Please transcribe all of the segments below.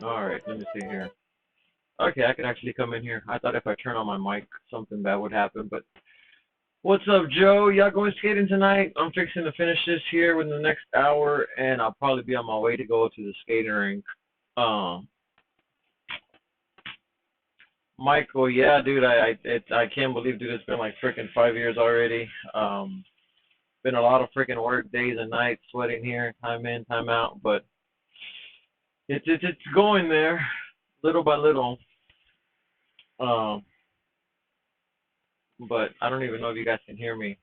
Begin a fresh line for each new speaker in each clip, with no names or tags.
Alright, let me see here. Okay, I can actually come in here. I thought if I turn on my mic, something bad would happen, but what's up, Joe? Y'all going skating tonight? I'm fixing to finish this here within the next hour, and I'll probably be on my way to go to the skating rink. Um, Michael, yeah, dude, I can't believe, dude, it's been like freaking 5 years already. Been a lot of freaking work, days and nights, sweating here, time in, time out, but it's going there, little by little. Um, but I don't even know if you guys can hear me.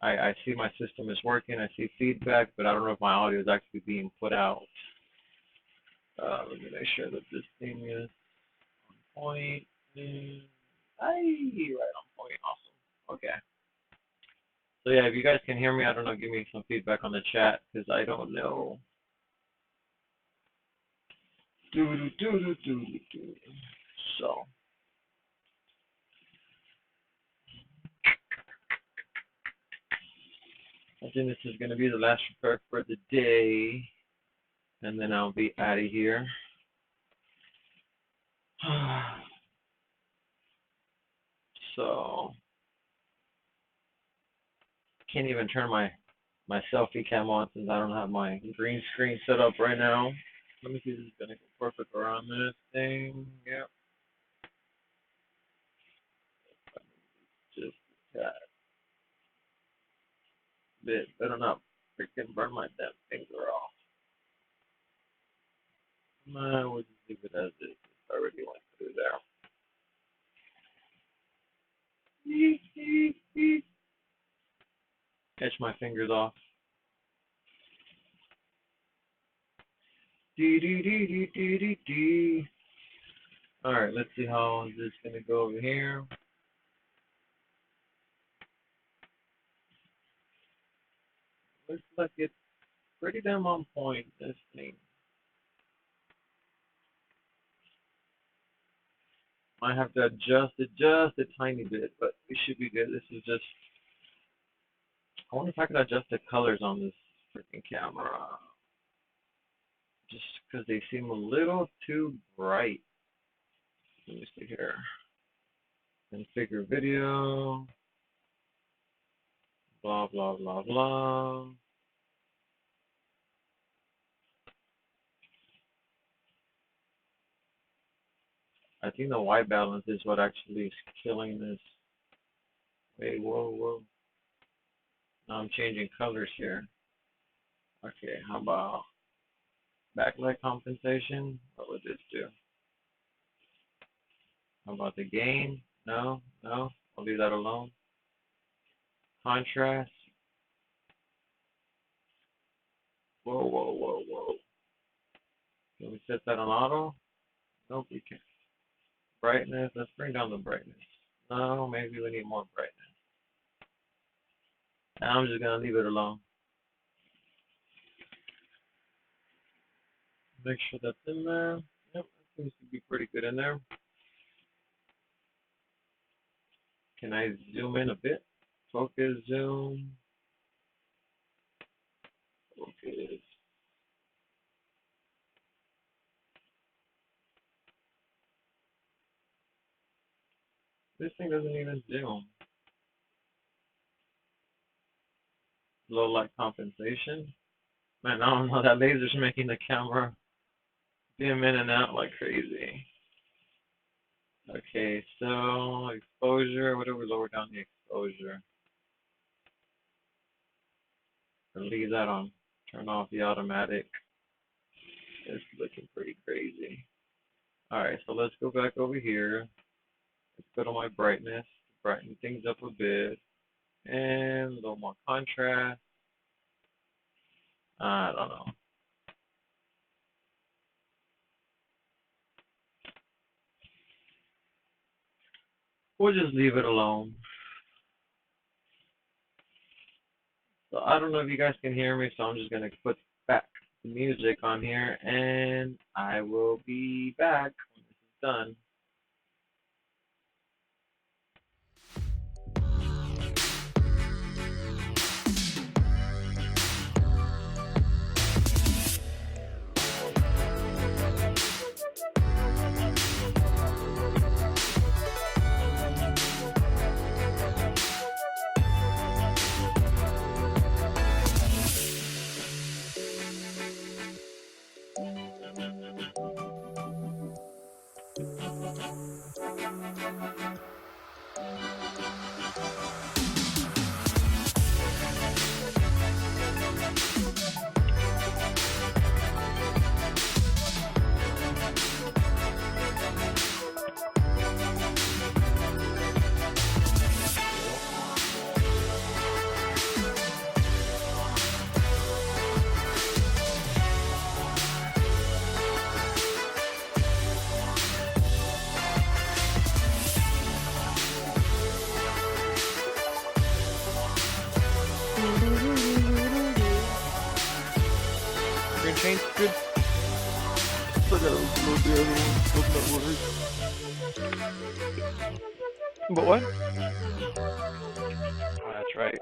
I see my system is working. I see feedback, but I don't know if my audio is actually being put out. Let me make sure that this thing is on point. Aye, right on point. Awesome. Okay. So yeah, if you guys can hear me, I don't know, give me some feedback on the chat because I don't know. So I think this is gonna be the last repair for the day, and then I'll be out of here. So can't even turn my selfie cam on since I don't have my green screen set up right now. Let me see if this is gonna go perfect around this thing. Yep. Just that bit. Better not freaking burn my damn finger off. We'll just leave it as is. It's already went through there. Catch my fingers off. Alright, let's see how this is going to go over here. Looks like it's pretty damn on point, this thing. Might have to adjust it just a tiny bit, but it should be good. This is just, I wonder if I could adjust the colors on this freaking camera. Just because they seem a little too bright. Let me see here. Configure video. Blah, blah, blah, blah. I think the white balance is what actually is killing this. Wait, whoa, whoa. Now I'm changing colors here. Okay, how about backlight compensation? What would this do? How about the gain? No, no, I'll leave that alone. Contrast. Whoa, whoa, whoa, whoa. Can we set that on auto? Nope, we can't. Brightness, let's bring down the brightness. No, maybe we need more brightness. I'm just gonna leave it alone. Make sure that's in there. Yep, that seems to be pretty good in there. Can I zoom in a bit? Focus, zoom. Focus. This thing doesn't even zoom. Low light compensation. Man, I don't know, that laser's making the camera dim in and out like crazy. Okay, so exposure, what do we lower down the exposure? Or leave that on. Turn off the automatic. It's looking pretty crazy. Alright, so let's go back over here. Let's go to my brightness, brighten things up a bit. And a little more contrast. I don't know. We'll just leave it alone. So I don't know if you guys can hear me, so I'm just gonna put back the music on here, and I will be back when this is done. Green chain, good. Look at those little the other one. Hope that works. But what? Oh, that's right.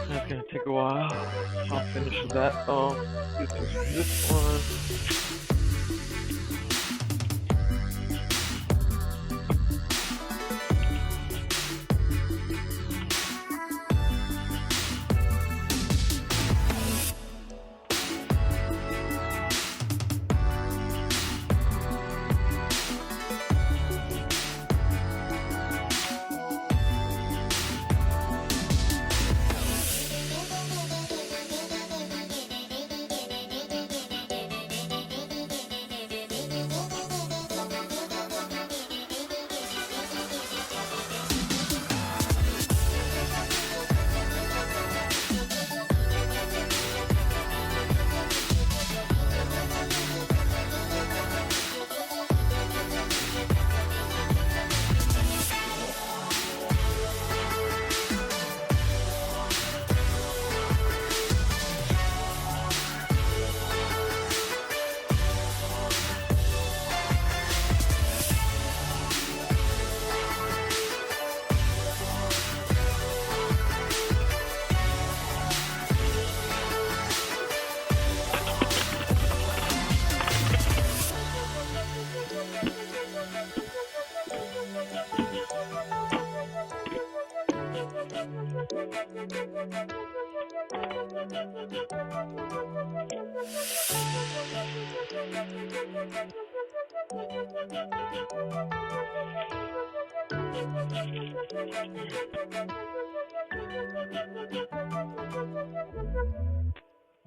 That's gonna take a while. I'll finish that off. This one.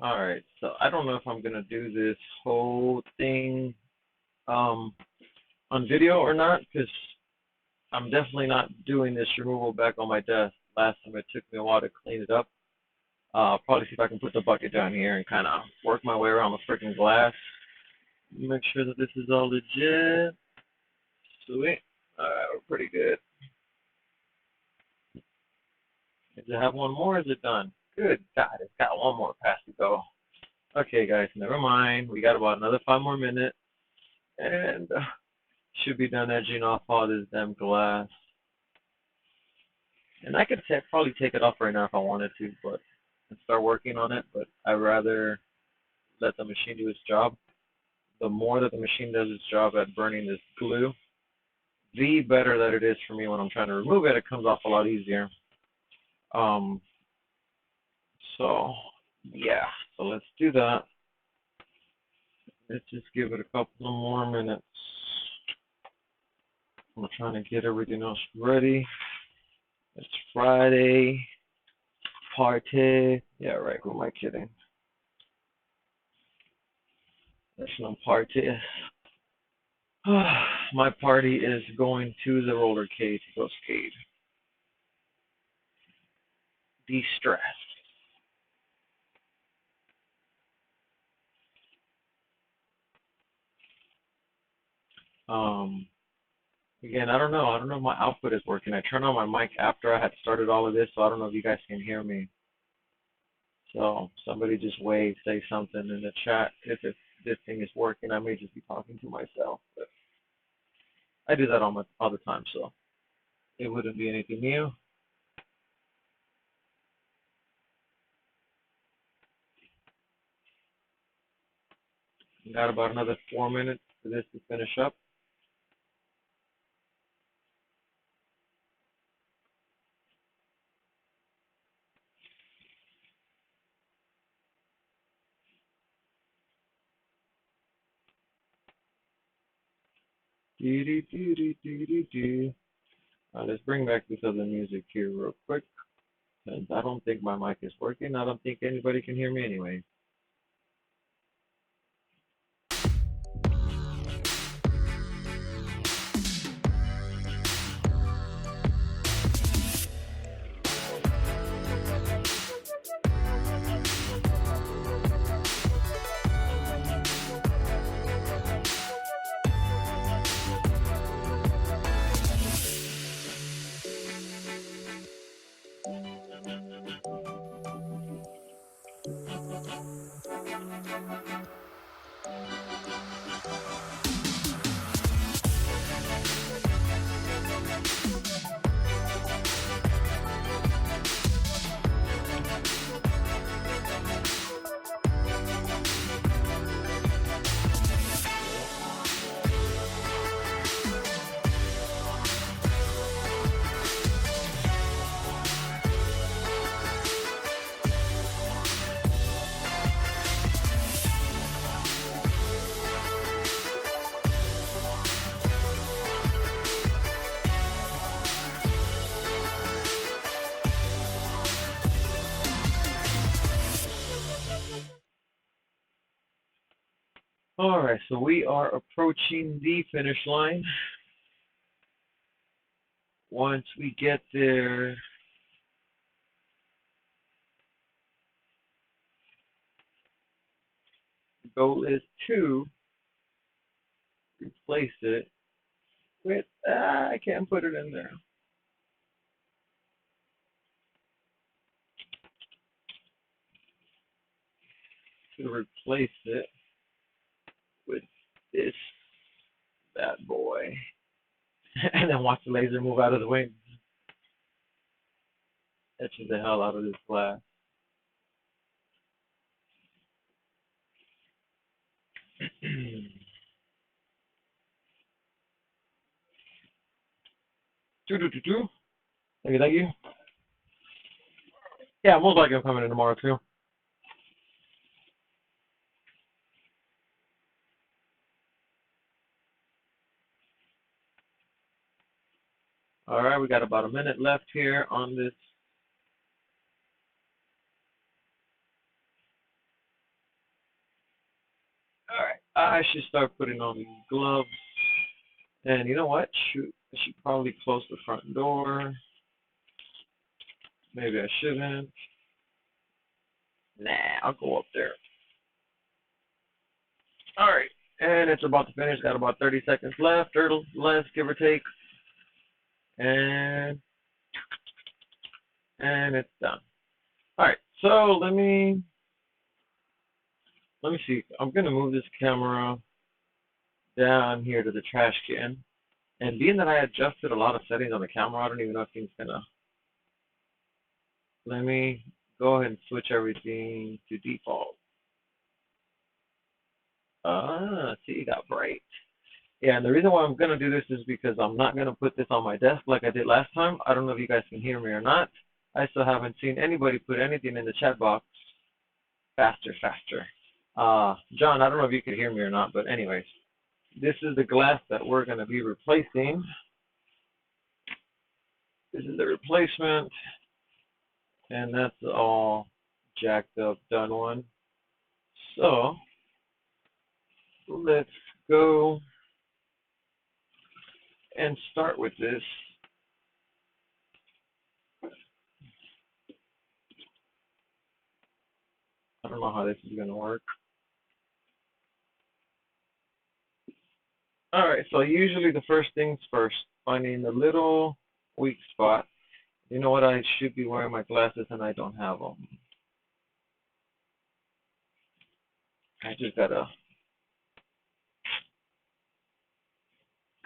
Alright, so I don't know if I'm gonna do this whole thing um on video or not, because I'm definitely not doing this removal back on my desk. Last time it took me a while to clean it up. I'll probably see if I can put the bucket down here and kind of work my way around the freaking glass. Make sure that this is all legit. Sweet. Alright, we're pretty good. Does it have one more? Or is it done? Good God, it's got one more pass to go. Okay, guys, never mind. We got about another 5 more minutes, and should be done edging off all this damn glass. And I could probably take it off right now if I wanted to, but and start working on it. But I'd rather let the machine do its job. The more that the machine does its job at burning this glue, the better that it is for me when I'm trying to remove it. It comes off a lot easier. So yeah, so let's do that. Let's just give it a couple more minutes. I'm trying to get everything else ready. It's Friday. Party. Yeah, right. Who am I kidding? There's no party. My party is going to the roller cage to go skate. De-stress. Again, I don't know. I don't know if my output is working. I turned on my mic after I had started all of this, so I don't know if you guys can hear me. So somebody just wave, say something in the chat if this thing is working. I may just be talking to myself, but I do that all the time, so it wouldn't be anything new. Got about another 4 minutes for this to finish up. Let's bring back this other music here real quick, because I don't think my mic is working. I don't think anybody can hear me anyway. All right, so we are approaching the finish line. Once we get there, the goal is to replace it with, I can't put it in there. To replace it with this bad boy. And then watch the laser move out of the wing. Etches the hell out of this glass. Thank you. Yeah, most likely I'm coming in tomorrow too. All right, we got about a minute left here on this. All right, I should start putting on gloves. And you know what? Shoot, I should probably close the front door. Maybe I shouldn't. Nah, I'll go up there. All right, and it's about to finish. Got about 30 seconds left, or less, give or take. And it's done. All right, so let me see. I'm gonna move this camera down here to the trash can. And being that I adjusted a lot of settings on the camera, I don't even know if things gonna. Let me go ahead and switch everything to default. See, it got bright. Yeah, and the reason why I'm gonna do this is because I'm not gonna put this on my desk like I did last time. I don't know if you guys can hear me or not. I still haven't seen anybody put anything in the chat box. Faster, faster. John, I don't know if you could hear me or not, but anyways, this is the glass that we're gonna be replacing. This is the replacement, and that's all jacked up, done one. So let's go and start with this. I don't know how this is gonna work. All right, so usually the first things first, finding the little weak spot. You know what? I should be wearing my glasses and I don't have them. I just gotta.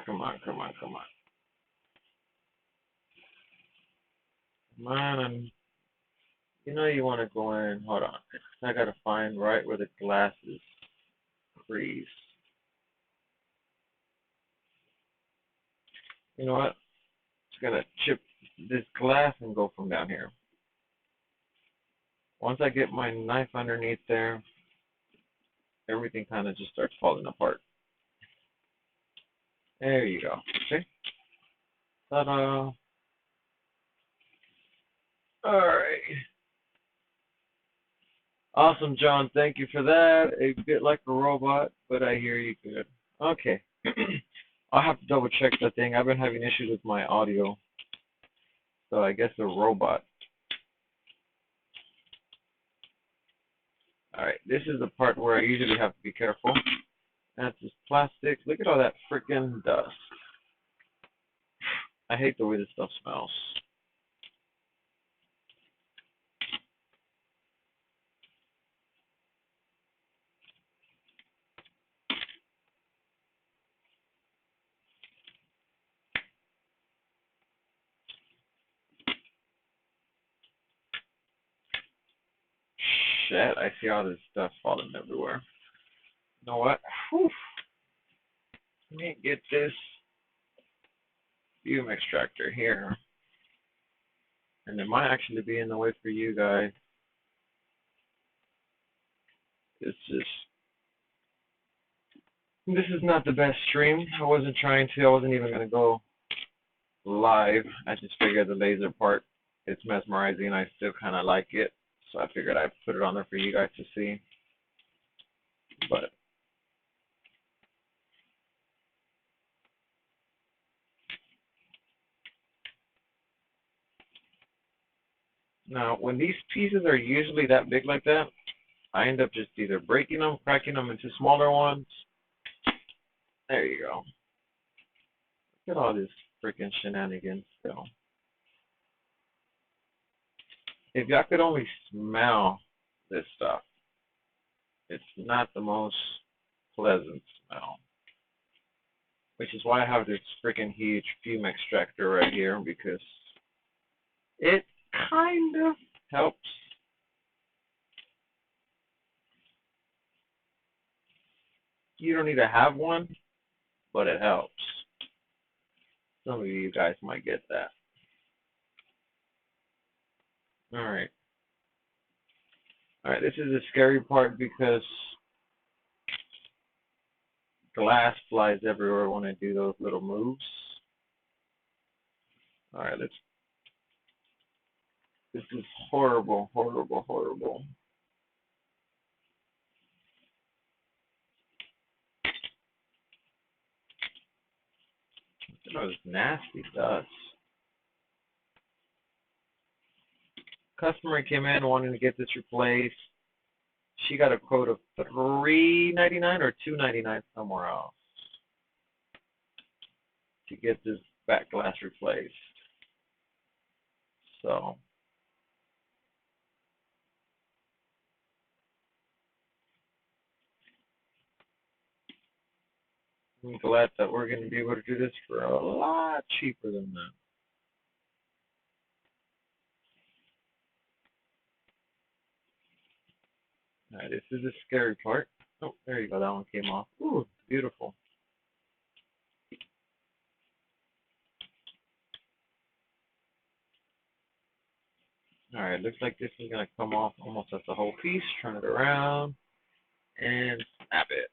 Come on, come on, come on. Come on, and you know you want to go in. Hold on. I gotta find right where the glasses crease. You know what? Just gonna chip this glass and go from down here. Once I get my knife underneath there, everything kind of just starts falling apart. There you go. Okay. Ta-da. All right. Awesome, John. Thank you for that. A bit like a robot, but I hear you good. Okay. I'll have to double check the thing. I've been having issues with my audio, so I guess a robot. All right. This is the part where I usually have to be careful. That's just plastic. Look at all that freaking dust. I hate the way this stuff smells. Shit, I see all this stuff falling everywhere. You know what? Whew. Let me get this fume extractor here. And it might actually be in the way for you guys. It's just, this is not the best stream. I wasn't even going to go live. I just figured the laser part, it's mesmerizing. I still kind of like it. So I figured I'd put it on there for you guys to see. But now, when these pieces are usually that big like that, I end up just either breaking them, cracking them into smaller ones. There you go. Look at all this freaking shenanigans. So, if y'all could only smell this stuff, it's not the most pleasant smell. Which is why I have this freaking huge fume extractor right here, because it kind of helps. You don't need to have one, but it helps. Some of you guys might get that. All right. All right, this is the scary part because glass flies everywhere when I do those little moves. All right, let's. This is horrible, horrible, horrible. That was nasty dust. Customer came in wanting to get this replaced. She got a quote of $3.99 or $2.99 somewhere else to get this back glass replaced. So I'm glad that we're going to be able to do this for a lot cheaper than that. All right, this is the scary part. Oh, there you go. That one came off. Ooh, beautiful. All right, looks like this is going to come off almost as the whole piece. Turn it around and snap it.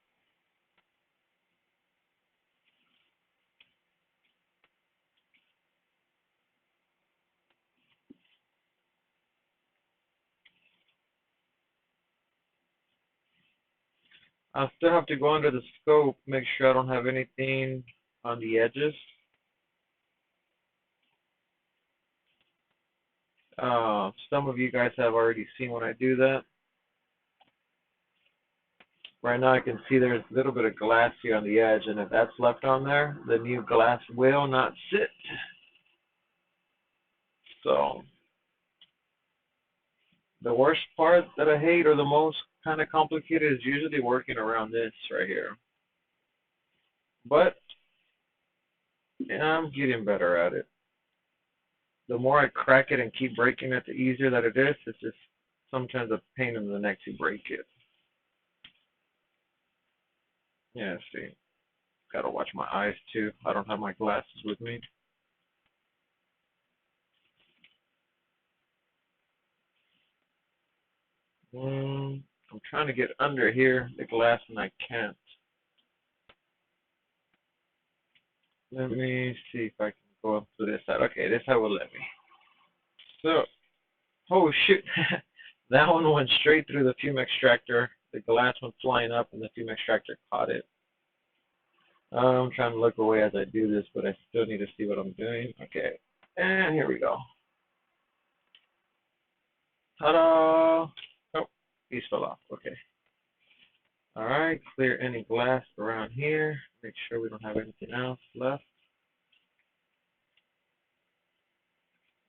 I'll still have to go under the scope, make sure I don't have anything on the edges. Some of you guys have already seen when I do that. Right now I can see there's a little bit of glass here on the edge, and if that's left on there, the new glass will not sit. So the worst part that I hate, or the most kind of complicated, is usually working around this right here. But yeah, I'm getting better at it. The more I crack it and keep breaking it, the easier that it is. It's just sometimes a pain in the neck to break it. Yeah, see, gotta watch my eyes too. I don't have my glasses with me. I'm trying to get under here, the glass, and I can't. Let me see if I can go up to this side. Okay, this side will let me. So, oh shoot, that one went straight through the fume extractor. The glass went flying up, and the fume extractor caught it. I'm trying to look away as I do this, but I still need to see what I'm doing. Okay, and here we go. Ta-da! Oh, piece fell off. Okay. All right, clear any glass around here. Make sure we don't have anything else left.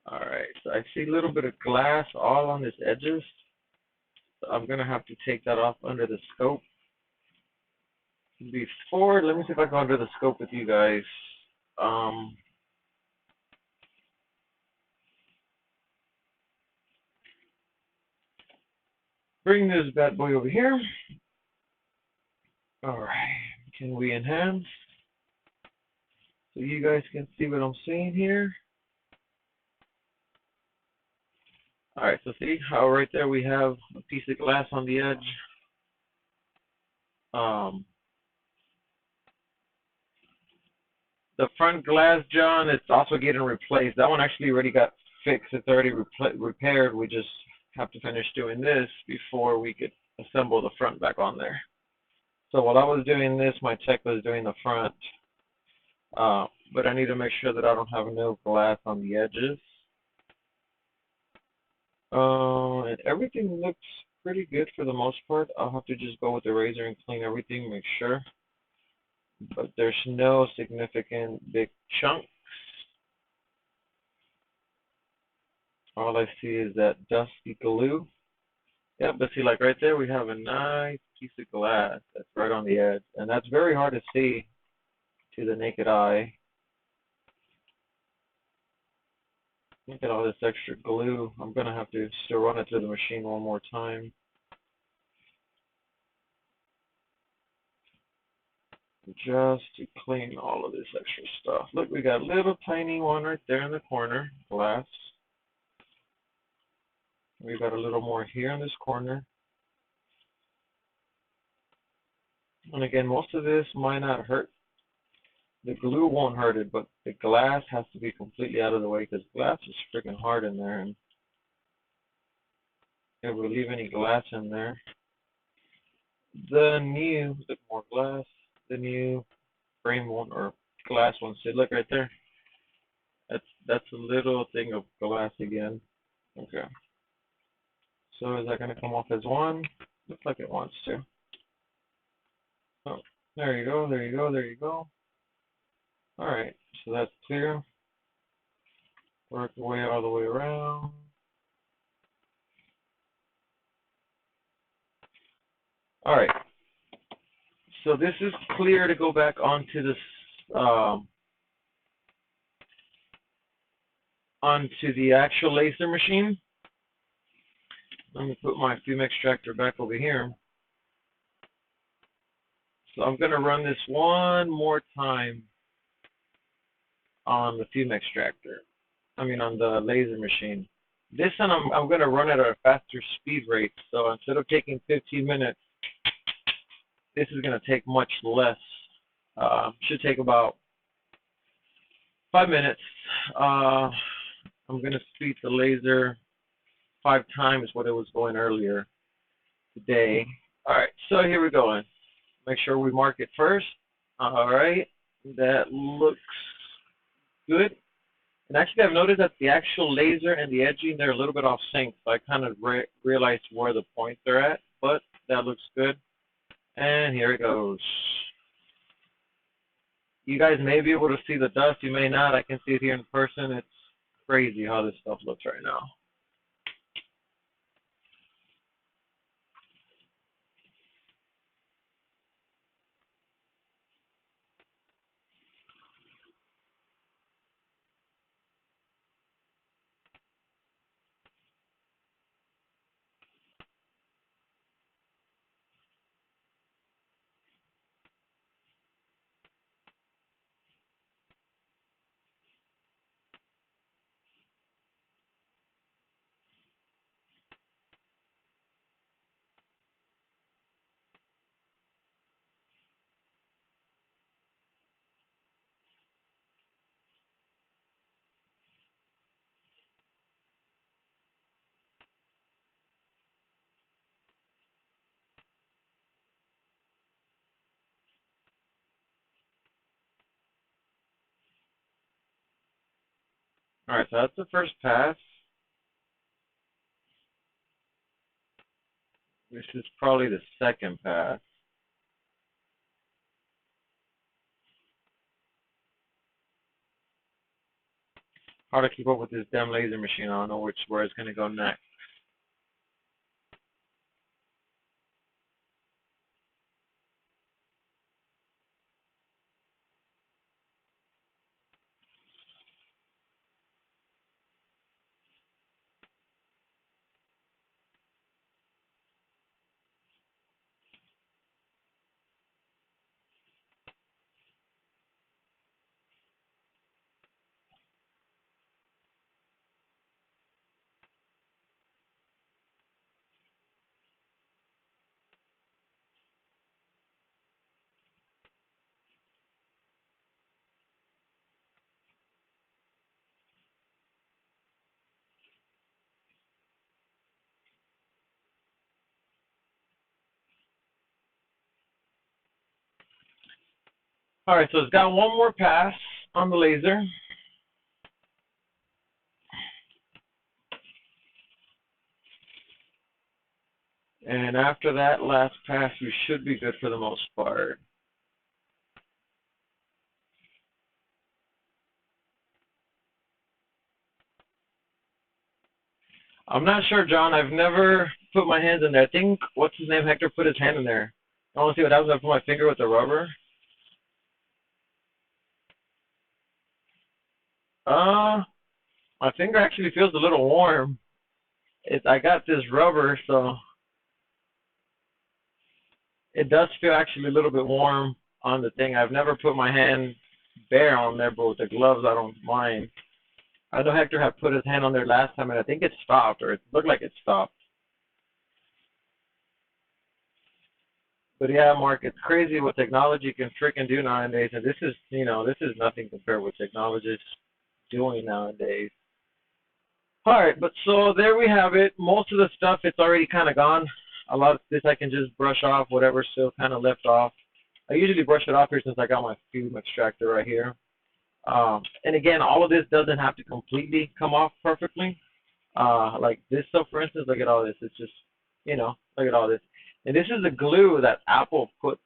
All right, so I see a little bit of glass all on its edges. So I'm gonna have to take that off under the scope. Before, let me see if I can go under the scope with you guys. Um, Bring this bad boy over here. All right, can we enhance so you guys can see what I'm seeing here? All right, so see how right there we have a piece of glass on the edge. Um, the front glass, John, it's also getting replaced. That one actually already got fixed. It's already repaired. We just have to finish doing this before we could assemble the front back on there. So while I was doing this, my tech was doing the front. But I need to make sure that I don't have no glass on the edges. And everything looks pretty good for the most part. I'll have to just go with the razor and clean everything, make sure. But there's no significant big chunks. All I see is that dusty glue. Yeah, but see, like right there, we have a nice piece of glass that's right on the edge. And that's very hard to see to the naked eye. Look at all this extra glue. I'm going to have to still run it through the machine one more time, just to clean all of this extra stuff. Look, we got a little tiny one right there in the corner, glass. We got a little more here in this corner. And again, most of this might not hurt. The glue won't hurt it, but the glass has to be completely out of the way because glass is freaking hard in there. And if we leave any glass in there, more glass, the new frame won't, or glass won't sit. Look right there. That's a little thing of glass again. Okay. So is that going to come off as one? Looks like it wants to. Oh, there you go, there you go, there you go. All right, so that's clear. Work the way all the way around. All right. So this is clear to go back onto this onto the actual laser machine. Let me put my fume extractor back over here. So I'm going to run this one more time on the fume extractor. I mean on the laser machine. This time I'm going to run it at a faster speed rate. So instead of taking 15 minutes, this is going to take much less. Should take about 5 minutes. I'm going to speed the laser 5 times what it was going earlier today. All right, so here we go. Make sure we mark it first. All right, that looks good. And actually, I've noticed that the actual laser and the edging, they're a little bit off sync. So I kind of realized where the points are at, but that looks good. And here it goes. You guys may be able to see the dust. You may not. I can see it here in person. It's crazy how this stuff looks right now. All right, so that's the first pass. This is probably the second pass. Hard to keep up with this damn laser machine. I don't know where it's going to go next. All right, so it's got one more pass on the laser. And after that last pass, we should be good for the most part. I'm not sure, John. I've never put my hands in there. I think, what's his name, Hector, put his hand in there. I want to see what happens if I put my finger with the rubber. My finger actually feels a little warm. I got this rubber, so it does feel actually a little bit warm on the thing. I've never put my hand bare on there, but with the gloves, I don't mind. I know Hector had put his hand on there last time, and I think it stopped, or it looked like it stopped. But yeah, Mark, it's crazy what technology can freaking do nowadays, and this is, this is nothing compared with technology is doing nowadays. All right, but so there we have it. Most of the stuff, it's already kind of gone. A lot of this I can just brush off whatever's still kind of left off. I usually brush it off here since I got my fume extractor right here. And again, all of this doesn't have to completely come off perfectly. Like this stuff, for instance, look at all this. It's just, look at all this. And this is the glue that Apple puts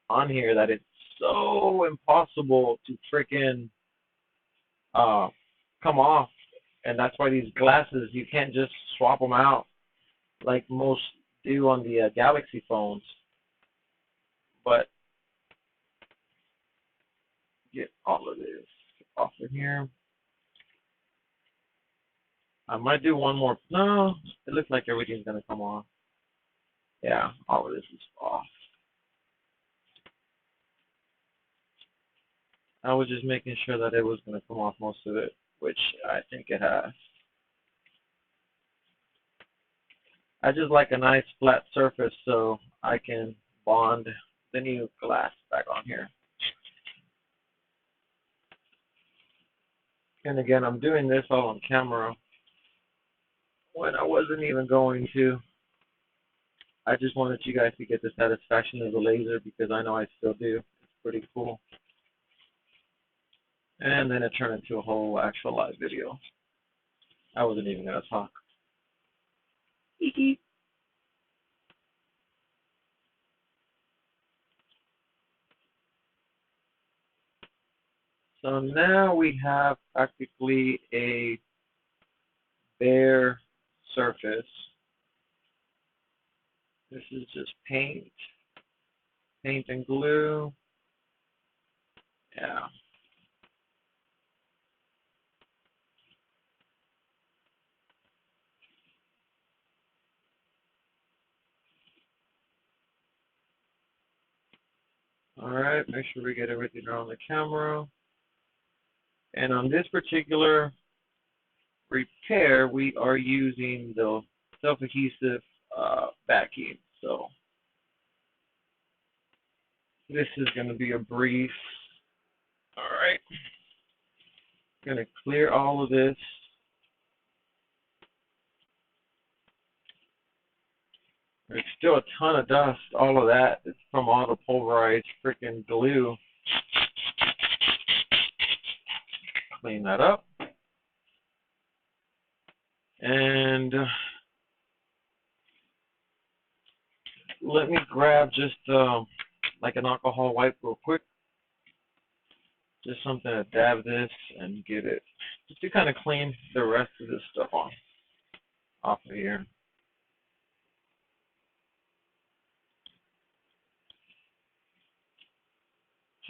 on here that it's so impossible to freaking uh, come off. And that's why these glasses, you can't just swap them out like most do on the Galaxy phones. But get all of this off of here. I might do one more. No, it looks like everything's going to come off. Yeah, all of this is off. I was just making sure that it was going to come off most of it, which I think it has. I just like a nice flat surface so I can bond the new glass back on here. And again, I'm doing this all on camera when I wasn't even going to. I just wanted you guys to get the satisfaction of the laser because I know I still do. It's pretty cool. And then it turned into a whole actual live video. I wasn't even going to talk. So now we have practically a bare surface. This is just paint and glue. Yeah. All right, make sure we get everything around the camera. And on this particular repair, we are using the self-adhesive backing. So this is going to be a breeze. All right. Going to clear all of this. There's still a ton of dust, all of that. It's from all the pulverized freaking glue. Clean that up. And let me grab just like an alcohol wipe real quick. Just something to dab this and get it, just to kind of clean the rest of this stuff off of here.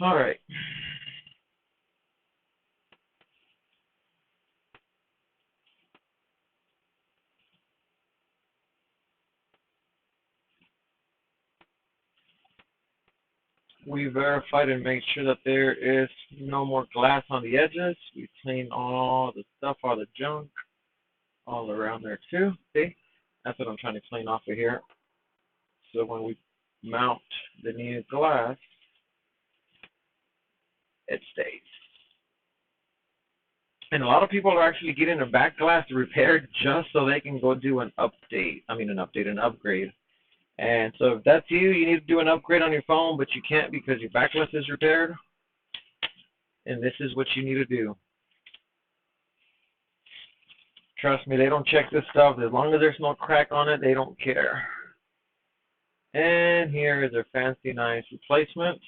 All right. We verified and made sure that there is no more glass on the edges. We cleaned all the stuff, all the junk, all around there too. See? That's what I'm trying to clean off of here. So when we mount the new glass, it stays. And a lot of people are actually getting their back glass repaired just so they can go do an update. An upgrade. And so if that's you, you need to do an upgrade on your phone, but you can't because your back glass is repaired. And this is what you need to do. Trust me, they don't check this stuff. As long as there's no crack on it, they don't care. And here is their fancy, nice replacement,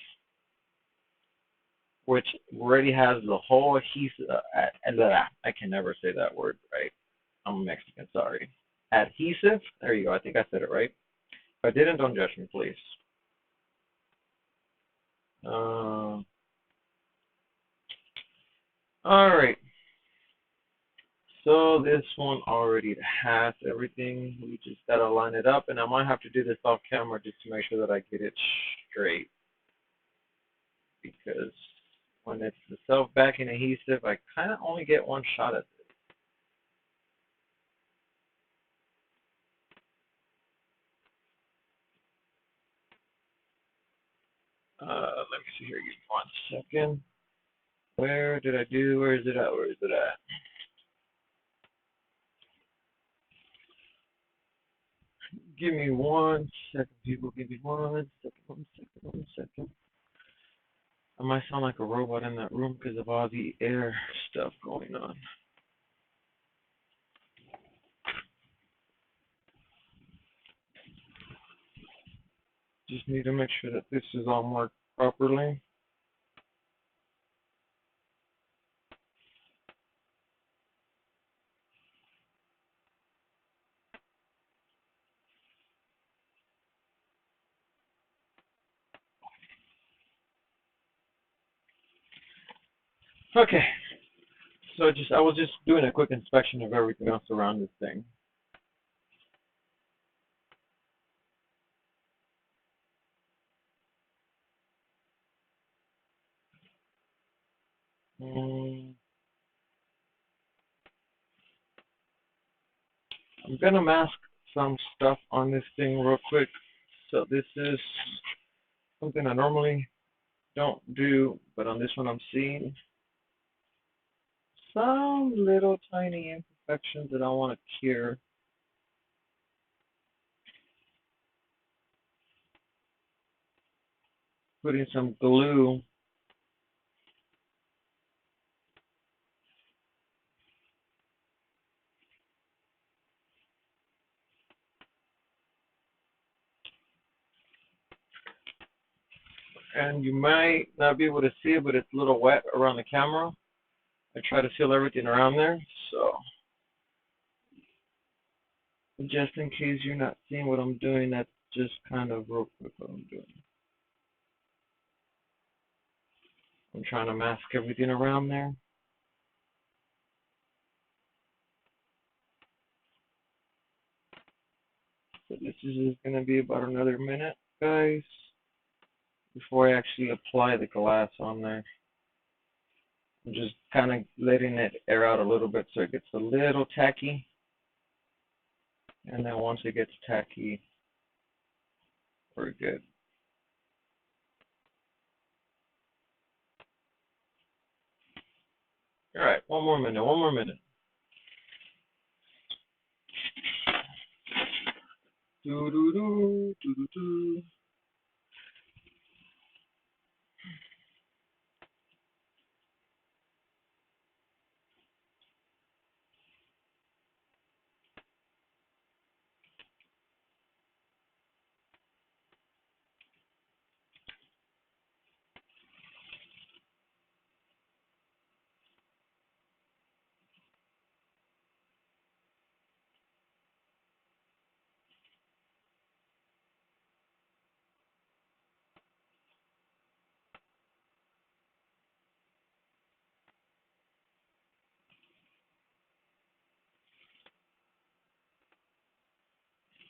which already has the whole adhesive. I can never say that word right. I'm Mexican, sorry. Adhesive. There you go. I think I said it right. If I didn't, don't judge me, please. All right. So this one already has everything. We just gotta line it up, and I might have to do this off camera just to make sure that I get it straight. Because when it's the self-backing adhesive, I kind of only get one shot at this. me see here. Give me 1 second. Where did I do? Where is it at? Where is it at? Give me 1 second, people. Give me 1 second. 1 second. 1 second. I might sound like a robot in that room because of all the air stuff going on. Just need to make sure that this is all marked properly. Okay. So I was just doing a quick inspection of everything else around this thing. I'm gonna mask some stuff on this thing real quick. So this is something I normally don't do, but on this one I'm seeing some little tiny imperfections that I want to cure. Putting some glue and you might not be able to see it, but it's a little wet around the camera. I try to seal everything around there, so just in case you're not seeing what I'm doing, that's just kind of real quick what I'm doing. I'm trying to mask everything around there. So this is just going to be about another minute, guys, before I actually apply the glass on there. I'm just kind of letting it air out a little bit so it gets a little tacky. And then once it gets tacky, we're good. All right, one more minute, one more minute. Do do do do do do.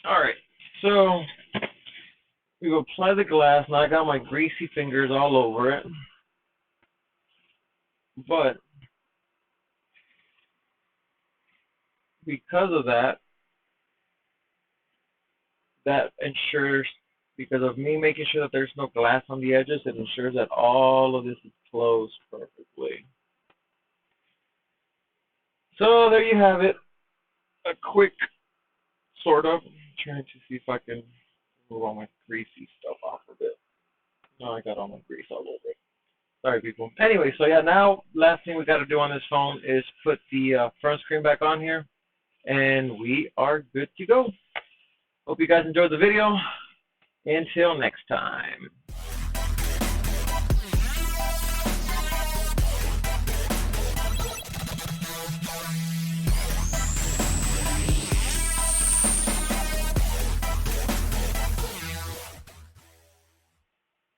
All right, so we apply the glass. Now I got my greasy fingers all over it, but because of that, that ensures, because of me making sure that there's no glass on the edges, it ensures that all of this is closed perfectly. So there you have it, a quick sort of. I'm trying to see if I can remove all my greasy stuff off of it. No, I got all my grease all over it. Sorry, people. Anyway, so yeah, now last thing we got to do on this phone is put the front screen back on here, and we are good to go. Hope you guys enjoyed the video. Until next time.